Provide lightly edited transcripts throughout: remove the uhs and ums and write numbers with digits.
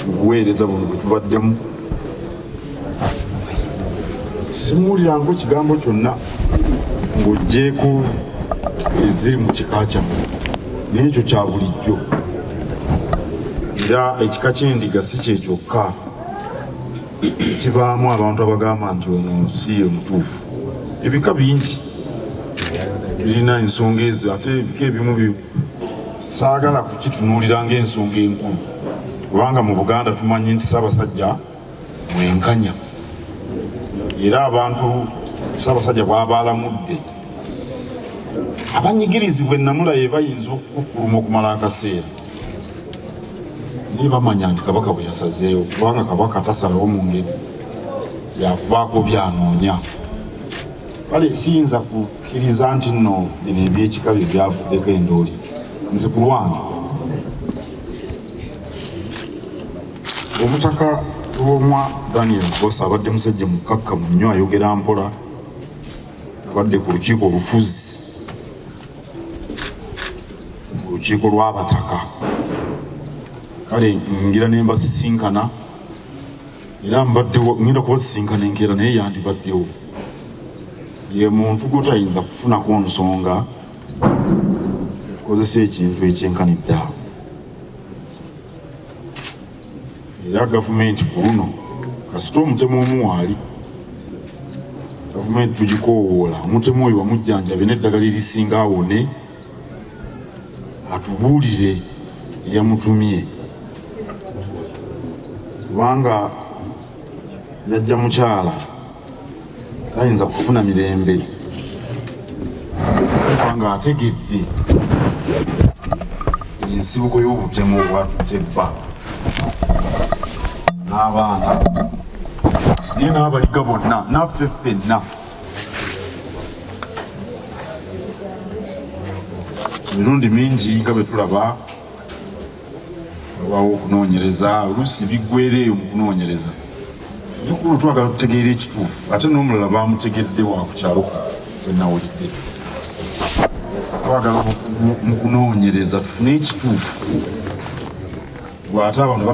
okuweereza buno bwe tubaddemu simuwulirango kigambo kyonna ng'ogjeeko eziri mu kika kyammwe naye ekyo kya bulijjo era ekika ky'endiga si kyekyokka kibaamu abantu abagamba nti ono si ye mutuufu. Ebika bingi birina ensonga ezo ate ebika ebimu saagala kukitunuulira ng'ensonga enkulu kubanga mu Buganda tumanyi nti Ssaabasajja mwenkanya era abantu Ssaabasajja bw'aba alamudde abanyigirizibwa ennamulaye bayinza okukuluma okumala akaseera naye bamanya nti Kabaka bwe yasazeewo kubanga Kabaka tasalawo mu ngeri yakubaako byanoonya. Kale siyinza kukkiriza nti nno bino ebyekika bye byavuddeko endooli nze ku lwange omutaka w'omwa Daniel Bosa abadde musajja mukkakkamu nnyo ayogera mpola abadde ku lukiiko olufuzi mu lukiiko lw'abataka kale ngira ne mbasisinkana era mbaddewo ngenda kubasisinkana enkeera naye yandibaddewo ye muntu gw'otayinza kufunako nsonga tukozesa ekintu ekyenkanidde awo era gavumenti ku luno kasita omutemu omuwaali gavumenti tugikoowoola omutemu oyo wamujjanjabe n'eddagala erisinga awone atubuulire eyamutumye kubanga yajja mukyala tayinza kufuna mirembe kubanga ategedde ensibuko y'obutemu obwatutte bba n'abaana naye n'abaliga bonna naffe ffenna emirundi mingi nga bwe tulaba wabawo okunoonyereza oluusi biggwereeyo mu kunoonyereza naye kuno twagala tutegeera ekituufu ate n'omulala bamutegedde wa ku kyalo wenawulidde twagala mu kunoonyereza tufune ekituufu bw'ate abantu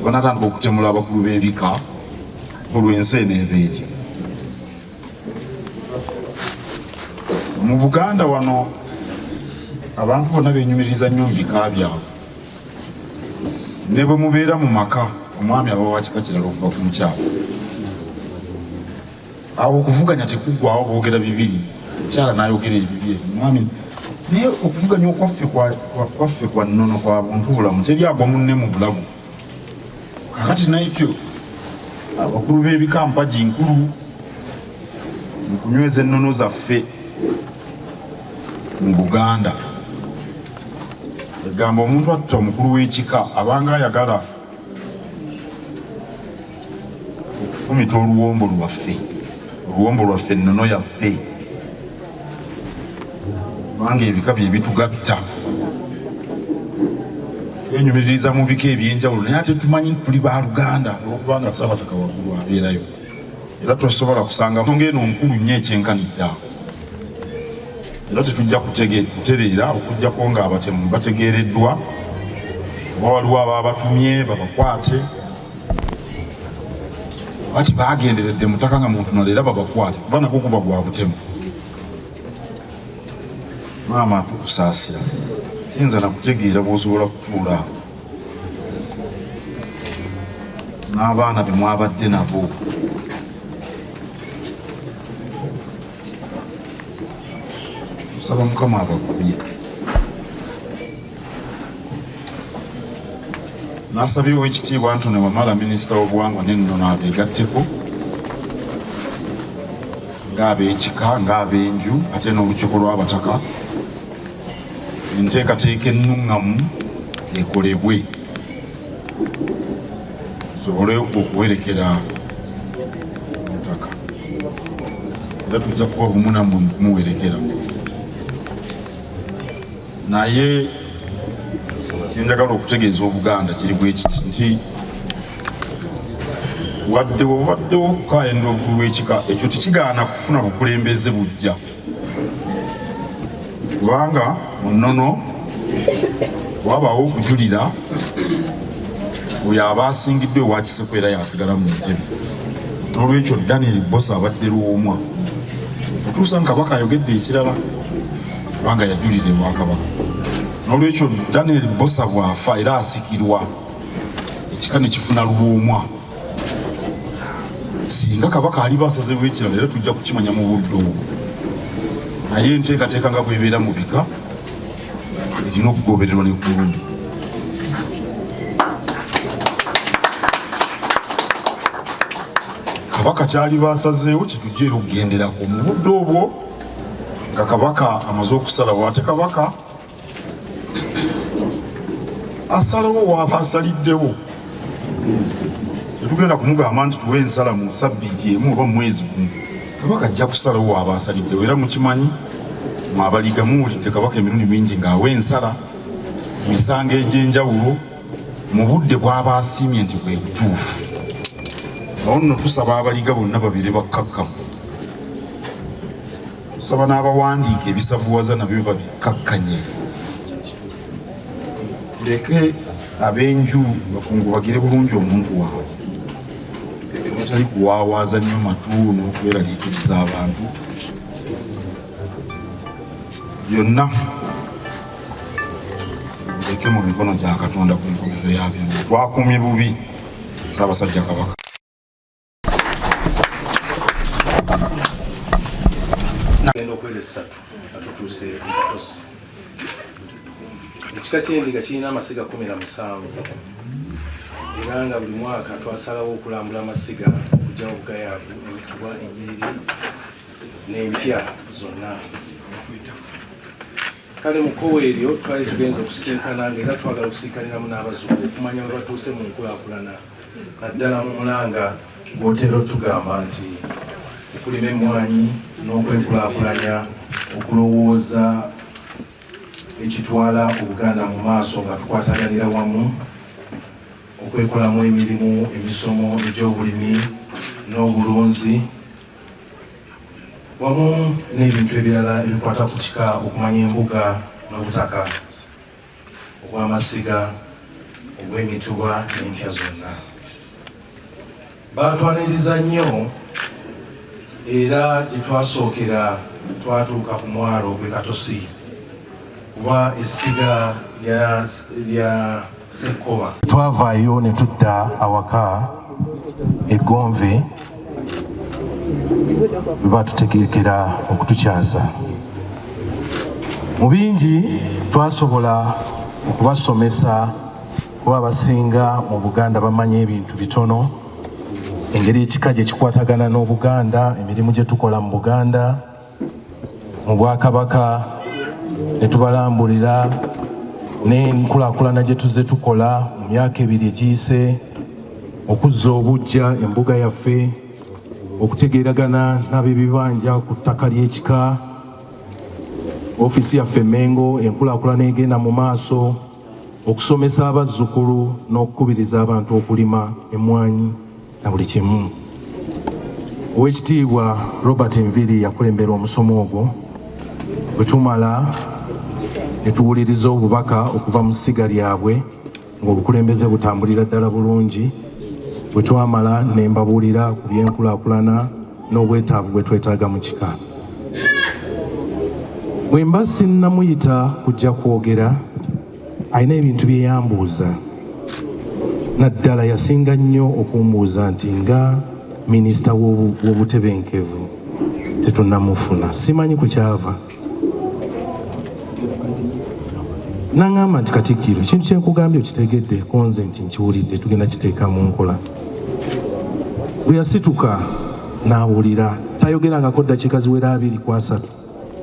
banatandika okutemula abakulu b'ebika olw'ensi eno eva eti. Mu Buganda wano abantu bonna beenyumiriza nnyo mu bika byabwe ne bwe mubeera mu maka omwami aba wa kika kirala okuva ku mukyala awo okuvuganya tekuggwawo boogera bibiri mukyala n'ayogera ebibiri omwami naye okuvuganya okwaffe kwa nnono kwa buntu bulamu teri agwa munne mu bulago kakati naekyo abakulu b'ebika mpagi nkulu mu kunyweza ennono zaffe mu Buganda egamba omuntu atta omukulu w'ekika abanga ayagala okufumita oluwombo lwaffe ennono yaffe kubanga ebika bye bitugatta twenyumiririza mu bika ebyenjawulo naye ate tumanyi tuli ba Luganda olwokubanga Ssaabataka waggulu abeerayo era tosobola kusanga nsonga eno nkulu nnyo ekyenkanidde awo era tetujja kutereera okuggyako ng'abatemu bategeereddwa oba waliwo ababa batumye babakwate bati bagenderedde mutaka nga muntu naleera babakwate kuba nako kuba gwa butemu. Maama tukusaasira siyinza nakutegeera bw'osobola kutuula n'abaana be mwabadde nabo tusaba Mukama abagumye. Nasabyewo ekitiibwa Anthony Wamala minisita w'obuwangwa n'ennono abeegatteko ng'ab'ekika ng'ab'enju ate n'olukiiko lw'abataka enteekateeka ennuŋŋamu ekolebwe tusobole okuwerekera omutaka era tujja kuba bumu nammwe mukumuwerekera naye kyenjagala okutegeeza Obuganda kiri bwe kiti nti waddewo okukaayenda obukulu w'ekika ekyo tekigaana kufuna bukulembeze bujja kubanga mu nnono wabaawo okujulira oyo aba asingidde owa Kisekwera yasigala mu ntebe. N'olwekyo Daniel Bosса abadde Luwomwa okutuusa Kabaka ayogedde ekirala kubanga yajulira Bwakabaka. N'olwekyo Daniel Bossa bw'afa era asikirwa ekika ne kifuna Luwomwa. Singa Kabaka aliba asazeewo ekirala era tujja kukimanya mu budde obwo, naye enteekateeka nga bw'ebeera mu bika erina okugobererwa ne bulungi. Kabaka kyali basazeewo kitujja era okugenderako mu budde obwo nga Kabaka amaze okusalawo. Ate Kabaka asalawo waaba asaliddewo, tetugenda kumugamba nti tuwe ensala mu sabbiiti emu oba mu mwezi gumu. Kabaka ajja kusalawo waaba asaliddewo, era mukimanyi mwabaliga muwulidde Kabaka emirundi mingi ng'awa ensala misango egy'enjawulo mu budde bw'aba asiimye nti bwe butuufu. Awo nno tusaba abaliga bonna babeere bakkakkamu, tusaba n'abawandiika ebisavuwaza nabyo babikkakkanye. Tuleke ab'enju bakungubagire bulungi omuntu waabwe, batali kuwaawaaza nnyo matu n'okweraliikiriza abantu. Byonna tuleke mu mikono gya Katonda ku nkomerero yabyo. Twakumye bubi Ssaabasajja Kabaka. Genda okwera essatu atutuuse Katosi. Ekika ky'endiga kirina amasiga 17 era nga buli mwaka twasalawo okulambula amasiga okugyawo obugayaavu, emituba, ennyiriri n'empya zonna. Kale mu kkowa eryo twali tugenza okusinkana ng'era twagala okusinkaniramu n'abazzukulu okumanya bwe batuuse mu nkulaakulana, naddala mu mulanga gw'otera otugamba nti okulima emmwanyi n'okwekulaakulanya, okulowooza ekitwala Obuganda mu maaso nga tukwataganira wamu, okwekolamu emirimu, emisomo egy'obulimi n'obulunzi, wamu n'ebintu ebirala ebikwata ku kika, okumanya embuga n'obutaka obw'amasiga, obw'emituba n'empya zonna. Baatwaniriza nnyo era gye twasookera twatuuka ku mwalo gw'e Katosi kuba essiga lya Ssekkoba. Twavaayo ne tudda awaka eggonve bwe baatutegekera okutukyaza. Mu bingi twasobola okubasomesa kuba abasinga mu Buganda bamanya ebintu bitono, engeri ekika gye kikwatagana n'Obuganda, emirimu gye tukola mu Buganda, mu Bwakabaka ne tubalambulira n'enkulaakulana gye tuzze tukola mu myaka 2 egiyise, okuzza obuggya embuga yaffe, okutegeeragana n'ab'ebibanja ku ttaka ly'ekika, ofiisi yaffe Mengo, enkulaakulana egenda mu maaso, okusomesa abazzukulu n'okukubiriza abantu okulima emmwanyi na buli kimu. Oweekitiibwa Robert Nviri yakulembera omusomo ogwo. Bwe tumala ne tuwuliriza obubaka okuva mu ssiga lyabwe ng'obukulembeze butambulira ddala bulungi, bwe twamala ne mbabuulira ku by'enkulaakulana n'obwetaavu bwe twetaaga mu kika. Bwe mba sinnamuyita kujja kwogera, alina ebintu bye yambuuza. Naddala yasinga nnyo okumbuuza nti nga minisita w'obutebenkevu tetunnamufuna, simanyi ku kyava. N'aŋŋamba nti Katikkiro, ekintu kye nkugambye okitegedde, ko nze nti nkiwulidde, tugenda kiteeka mu nkola. Bwe yasituka n'awulira, tayogerangako ddakiika ziwera 2 ku 3,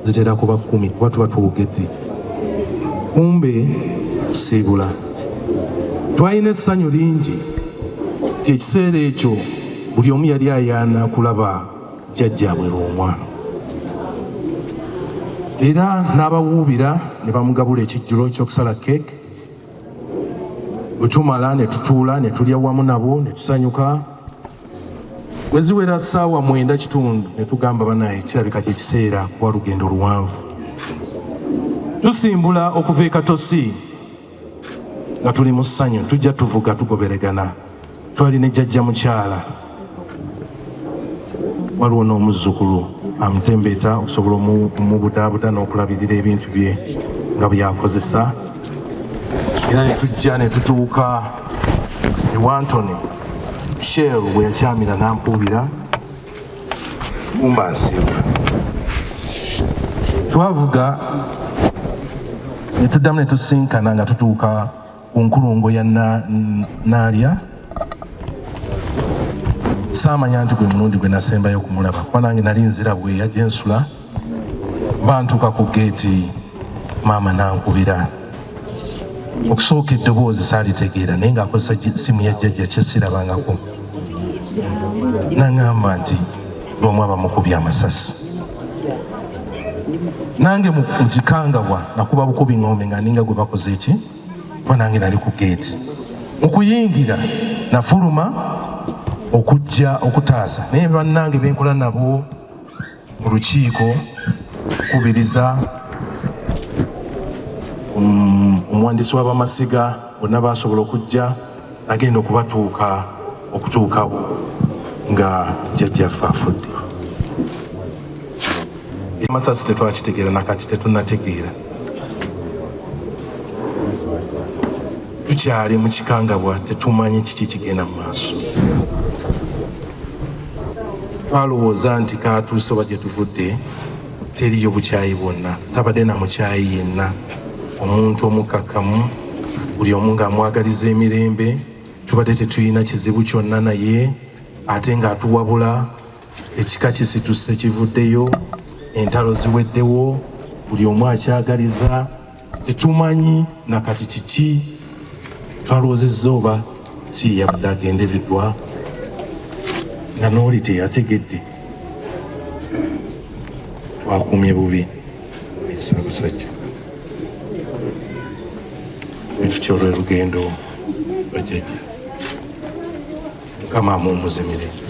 zitera kuba 10 kuba tuba tuwogedde. Kumbe tusiibula. Twalina essanyu lingi nti ekiseera ekyo buli omu yali ayaana kulaba jjajjaabwe Luwomwa. Era n'abawuubira ne bamugabula ekijjulo ky'okusala keeke. Bwe tumala ne tutuula ne tulya wamu nabo ne tusanyuka. Bwe ziwera ssaawa 9:30 ne tugamba banaye kirabika ky'ekiseera kuba lugendo luwanvu. Tusimbula okuva e Katosi nga tuli mu ssanyu tujja tuvuga tugoberegana. Twali ne jjajja mukyala, waliwo n'omuzzukulu amutembeeta okusobola omubudaabuda n'okulabirira ebintu bye nga byakozesa. Era ne tujja ne tutuuka ewa Antony Shell bwe yakyamira n'ampuubira kumbansiibwa. Twavuga ne tuddamu ne tusinkana nga tutuuka ku nkulungo ya Naalya. Saamanya nti gwe mulundi gwe nasembayo okumulaba kuba nange nali nzira bweya gye nsula. Mba ntuuka ku geeti maama nankubira. Okusooka eddoboozi saalitegeera naye ng'akozesa simu ya jjajja kye sirabangako. N'aŋŋamba nti lw'omu abamukubye amasasi. Nange mu kikangabwa nakuba bukubi ng'ombe nga ninga gwe bakoze eki kuba nange nali ku geeti. Mu kuyingira nafuluma okujja okutaasa naye bannange benkola nabo mu lukiiko okukubiriza omuwandiisi w'abamasiga bonna basobola okujja agenda okutuuka nga jjajjaffe afudde. Amasasi tetwakitegeera nakati tetunnategeera. Tukyali mu kikangabwa tetumanyi kiki kigenda mu maaso. Twalowooza nti kaatuuse oba gye tuvudde teriyo bukyayi bwonna, tabadde na mukyayi yenna, omuntu omukkakkamu, buli omu ng'amwagaliza emirembe. Tubadde tetulina kizibu kyonna naye ate ng'atuwabula. Ekika kisituse kivuddeyo, entalo ziweddewo, buli omu akyagaliza. Tetumanyi nakati kiki. Twalowoozezza oba si yabadde agendereddwa nga n'oli teyategedde. Twakuumye bubi Ssaabasajja. Bwe tutyo olw'olugendo lwa jjajja. Mukama amuwummuze emirembe.